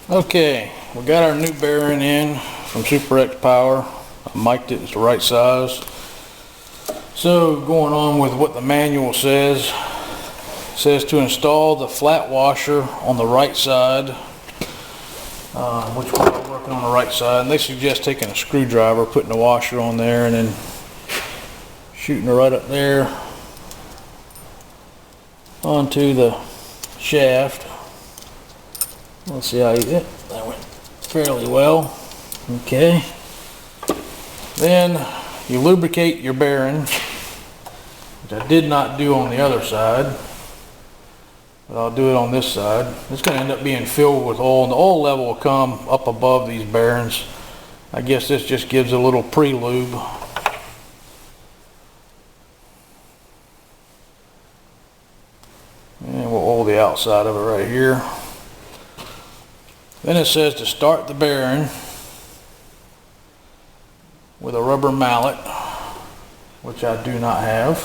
Okay, we got our new bearing in from Super X Power. I mic'd it, it's the right size. So going on with what the manual says, it says to install the flat washer on the right side, which we're working on the right side, and they suggest taking a screwdriver, putting the washer on there, and then shooting it right up there onto the shaft. Let's see how that went fairly well. Okay. Then you lubricate your bearing, which I did not do on the other side, but I'll do it on this side. It's going to end up being filled with oil, and the oil level will come up above these bearings. I guess this just gives a little pre-lube. And we'll oil the outside of it right here. Then it says to start the bearing with a rubber mallet, which I do not have.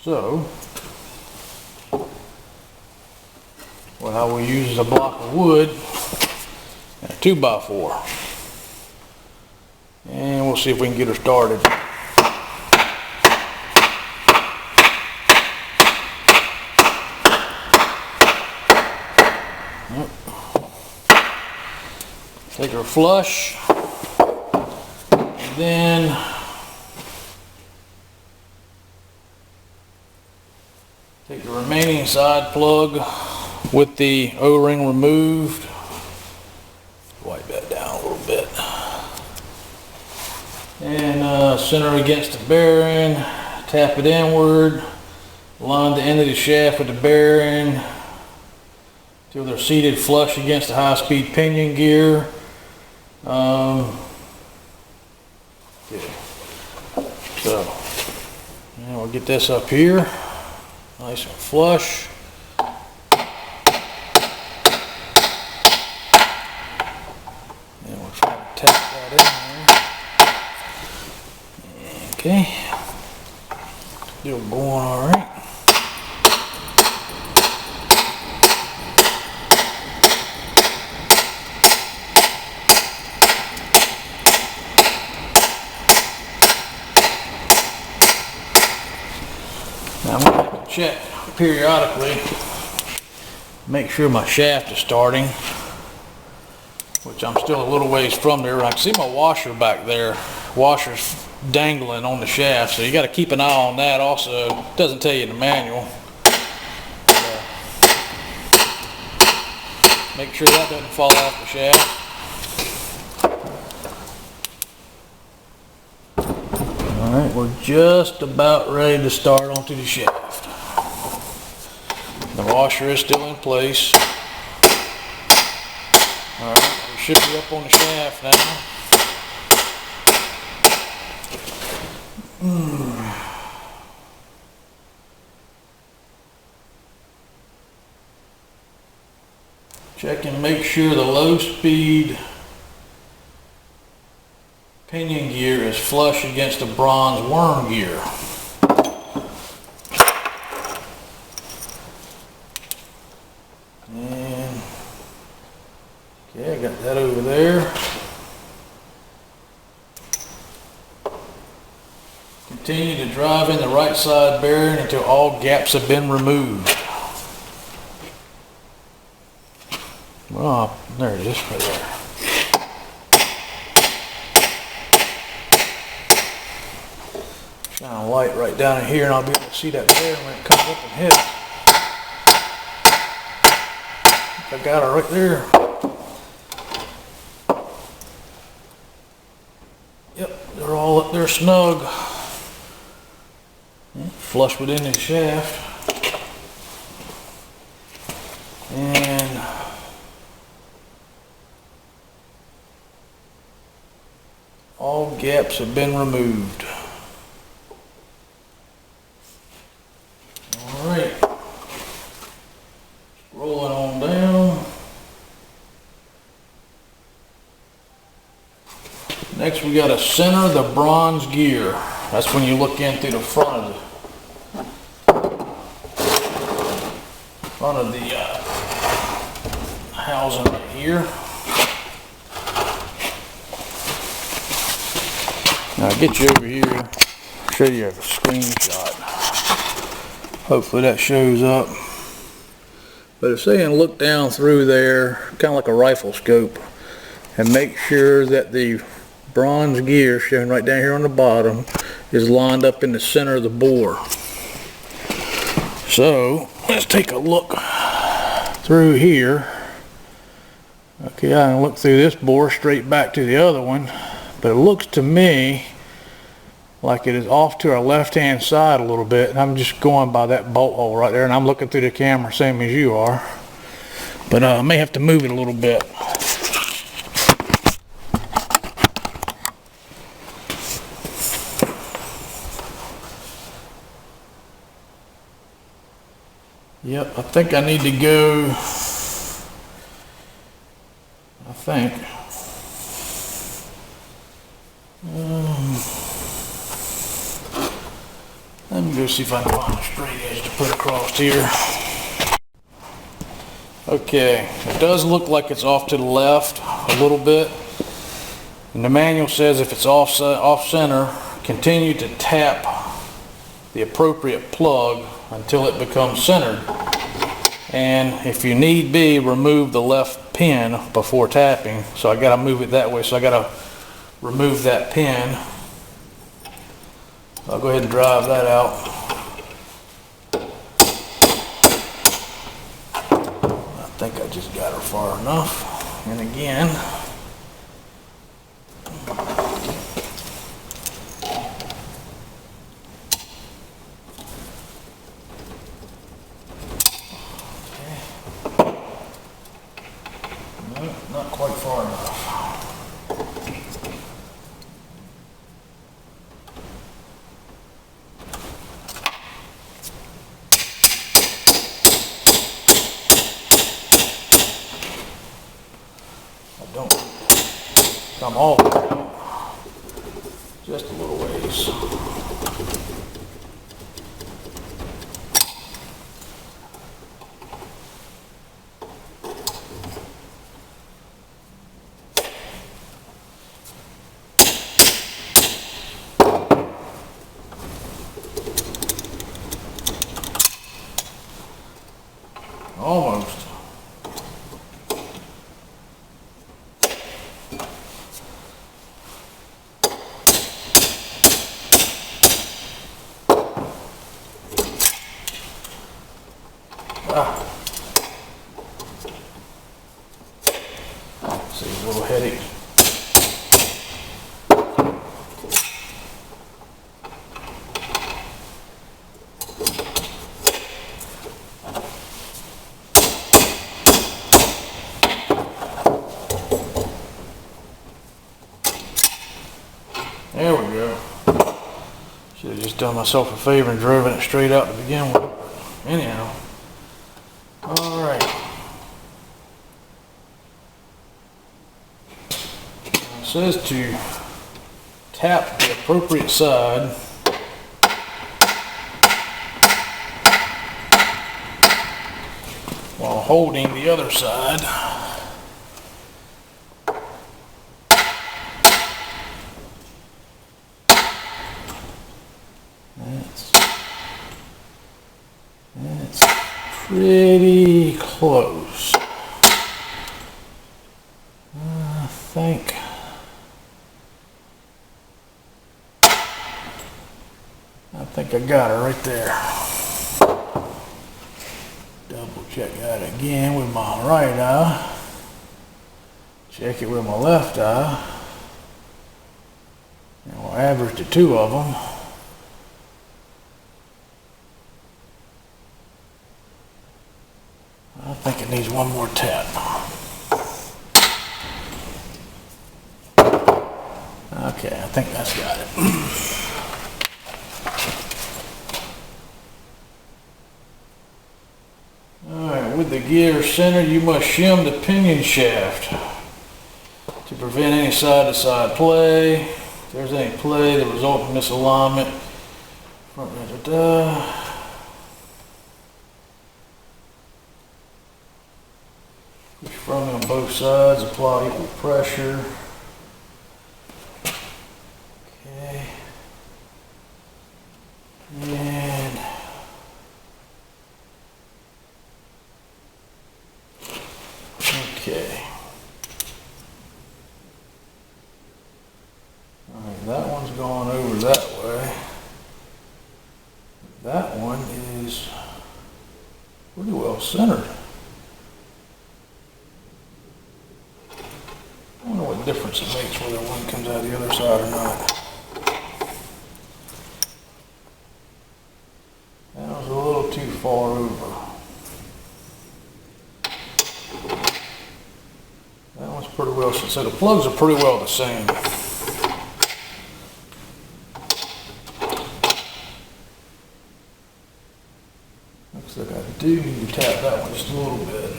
So, what I will use is a block of wood and a 2x4. And we'll see if we can get her started. Take her flush, and then take the remaining side plug with the O-ring removed. Wipe that down a little bit. And center against the bearing, tap it inward, line the end of the shaft with the bearing till they're seated flush against the high-speed pinion gear. Okay. So, now we'll get this up here, nice and flush. And we'll try to tap that in there. Okay. Still going all right. Now I'm going to have to check periodically, make sure my shaft is starting, which I'm still a little ways from there. I can see my washer back there. Washer's dangling on the shaft, so you got to keep an eye on that also. It doesn't tell you in the manual. Make sure that doesn't fall off the shaft. Alright, we're just about ready to start onto the shaft. The washer is still in place. Alright, we should be up on the shaft now. Check and make sure the low speed pinion gear is flush against the bronze worm gear. And okay, I got that over there. Continue to drive in the right side bearing until all gaps have been removed. Well, there it is right there. Shine a light right down in here and I'll be able to see that bearing when it comes up and hits. I got her right there. Yep, they're all up there snug. Flush within the shaft. And all gaps have been removed. Alright, rolling on down. Next we got to center the bronze gear. That's when you look in through the front of the housing right here. Now I'll get you over here, show you a screenshot. Hopefully that shows up. But it's saying look down through there, kind of like a rifle scope, and make sure that the bronze gear shown right down here on the bottom is lined up in the center of the bore. So let's take a look through here. Okay, I can look through this bore straight back to the other one, but it looks to me like it is off to our left hand side a little bit, and I'm just going by that bolt hole right there, and I'm looking through the camera same as you are, but I may have to move it a little bit. Yep, I think I need to go, let me go see if I can find a straight edge to put across here. Okay, it does look like it's off to the left a little bit. And the manual says if it's off center, continue to tap the appropriate plug until it becomes centered. And if you need be, remove the left pin before tapping. So I gotta move it that way. So I gotta remove that pin. I'll go ahead and drive that out. I think I just got her far enough. And again, no, not quite far enough. Come all the way out, just a little ways. Almost. See, a little headache. There we go. Should have just done myself a favor and driven it straight out to begin with. Anyhow. Alright. It says to tap the appropriate side while holding the other side. That's pretty close. I think I got her right there. Double check that again with my right eye. Check it with my left eye. And we'll average the two of them. I think it needs one more tap. Okay, I think that's got it. Alright, with the gear centered, you must shim the pinion shaft to prevent any side-to-side play. If there's any play that results in misalignment, Push firmly on both sides, apply equal pressure. Okay. And okay. Alright, that one's gone over that way. That one is pretty well centered. I wonder what difference it makes whether one comes out the other side or not. That was a little too far over. That one's pretty well, so the plugs are pretty well the same. Looks like I do need to tap that one just a little bit.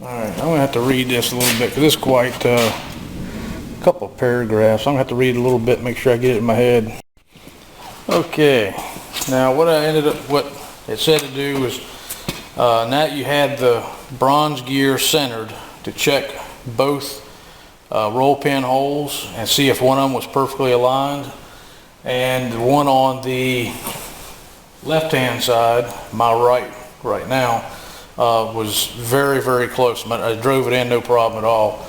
Alright, I'm going to have to read this a little bit because it's quite a couple of paragraphs. I'm going to have to read a little bit, make sure I get it in my head. Okay, now what it said to do was, now that you had the bronze gear centered, to check both roll pin holes and see if one of them was perfectly aligned. And the one on the left hand side, my right now, was very, very close. I drove it in no problem at all.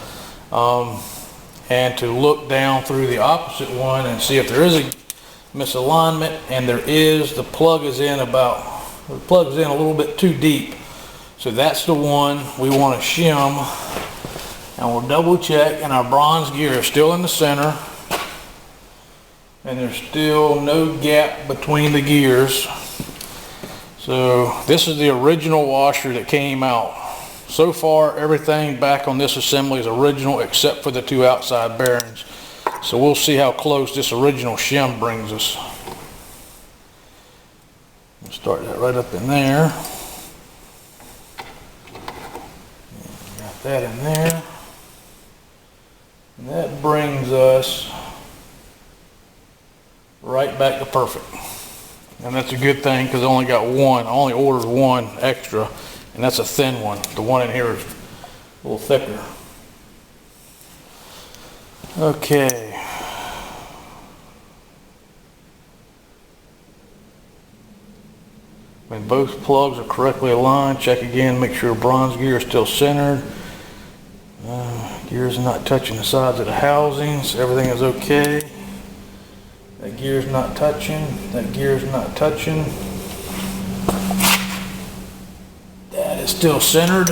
And to look down through the opposite one and see if there is a misalignment, and there is. The plug is in a little bit too deep. So that's the one we want to shim, and we'll double check, and our bronze gear is still in the center, and there's still no gap between the gears. So this is the original washer that came out. So far everything back on this assembly is original except for the two outside bearings. So we'll see how close this original shim brings us. We'll start that right up in there. Got that in there. And that brings us right back to perfect. And that's a good thing because I only got one. I only ordered one extra, and that's a thin one. The one in here is a little thicker. Okay. When both plugs are correctly aligned, check again, make sure bronze gear is still centered. Gears are not touching the sides of the housings. Everything is okay. That gear's not touching. That gear's not touching. That is still centered.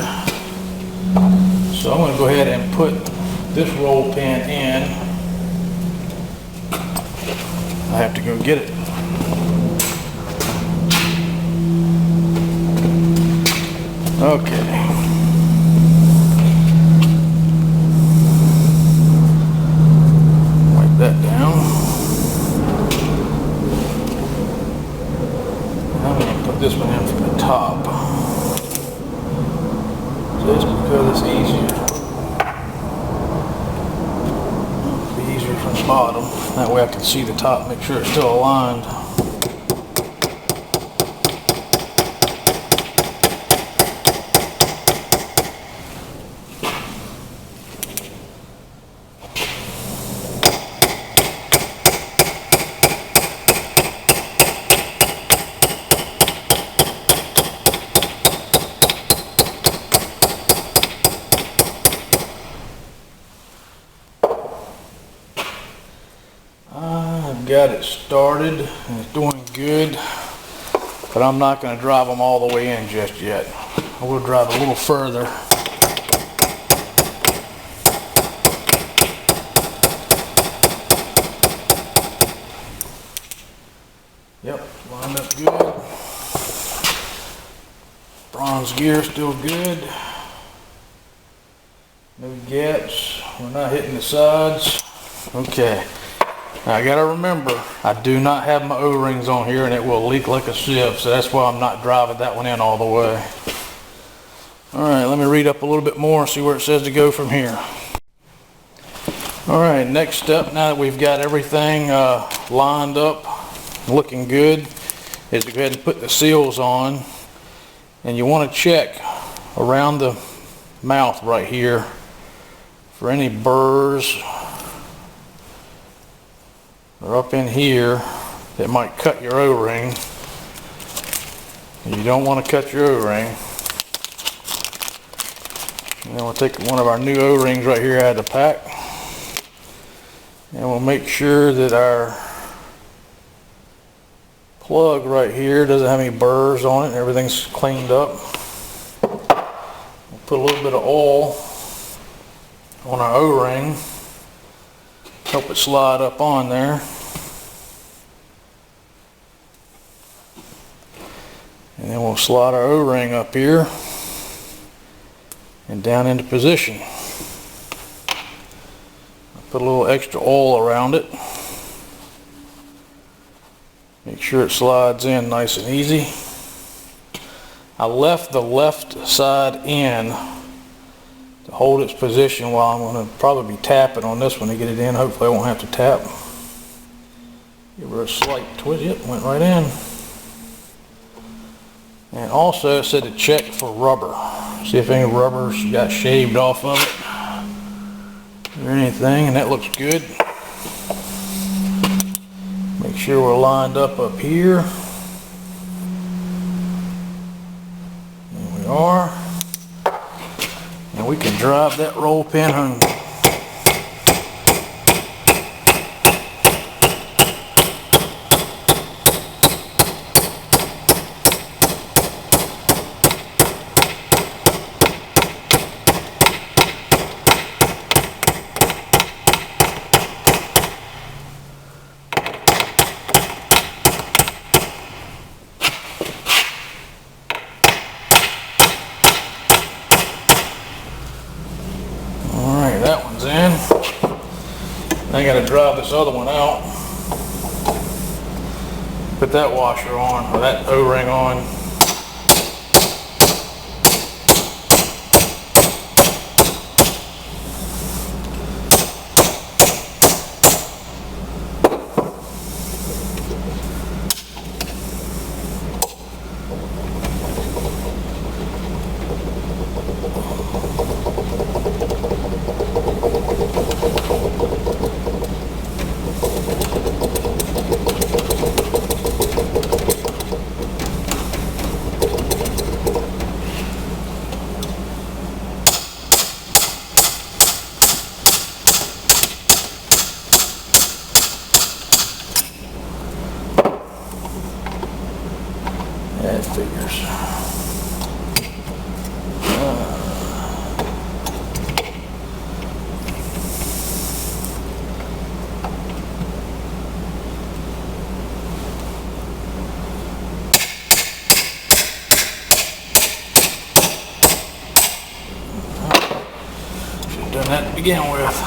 So I'm going to go ahead and put this roll pin in. I have to go get it. Okay. Wipe that down. I'm going to put this one in from the top, just because it's easier. It'll be easier from the bottom. That way I can see the top, make sure it's still aligned. Got it started and it's doing good, but I'm not going to drive them all the way in just yet. I will drive a little further. Yep, lined up good. Bronze gear still good. No gaps. We're not hitting the sides. Okay. Now I gotta remember, I do not have my O-rings on here and it will leak like a sieve, so that's why I'm not driving that one in all the way. Alright, let me read up a little bit more and see where it says to go from here. Alright, next step, now that we've got everything lined up, looking good, is to go ahead and put the seals on. And you want to check around the mouth right here for any burrs or up in here that might cut your O-ring. You don't want to cut your O-ring. And then we'll take one of our new O-rings right here out of the pack, and we'll make sure that our plug right here doesn't have any burrs on it and everything's cleaned up. We'll put a little bit of oil on our O-ring, help it slide up on there. And then we'll slide our O-ring up here and down into position. Put a little extra oil around it. Make sure it slides in nice and easy. I left the left side in to hold its position while I'm going to probably be tapping on this one to get it in. Hopefully I won't have to tap. Give her a slight twist. Yep, went right in. And also it said to check for rubber. See if any rubbers got shaved off of it or anything, and that looks good. Make sure we're lined up here. There we are. And we can drive that roll pin home. That one's in. I gotta drive this other one out. Put that washer on, or that O-ring on. That figures. Should have done that to begin with.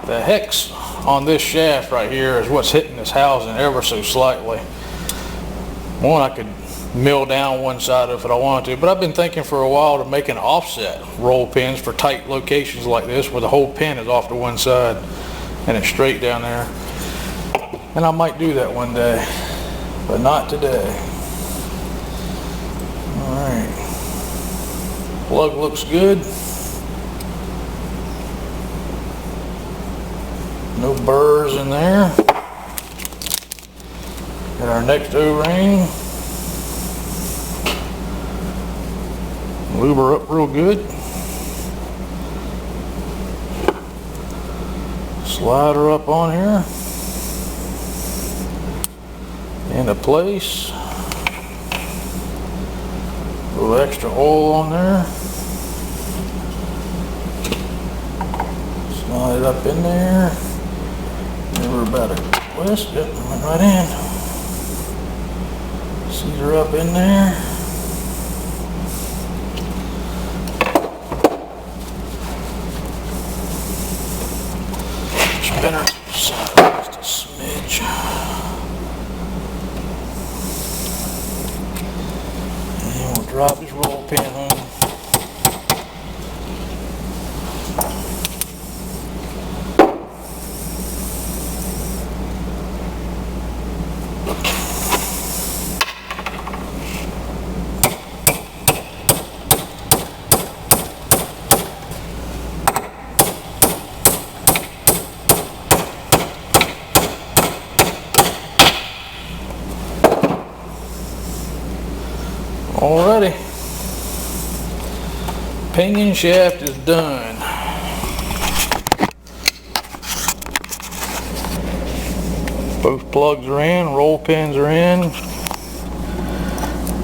The hex on this shaft right here is what's hitting this housing ever so slightly. One, I could mill down one side if I wanted to, but I've been thinking for a while to make an offset roll pins for tight locations like this where the whole pin is off to one side and it's straight down there. And I might do that one day, but not today. Alright. Plug looks good. No burrs in there. Got our next O-ring. Lube her up real good. Slide her up on here. Into place. A little extra oil on there. Slide it up in there. We're about to twist it, went right in. These are up in there. Spinner just a smidge. And we'll drop this roll pin home. Alrighty, pinion shaft is done. Both plugs are in, roll pins are in. A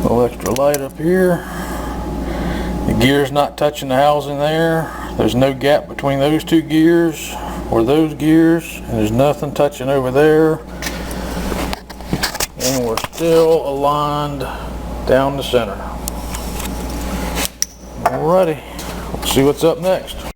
little extra light up here. The gear's not touching the housing there. There's no gap between those two gears or those gears, and there's nothing touching over there. And we're still aligned down the center. Alrighty, let's see what's up next.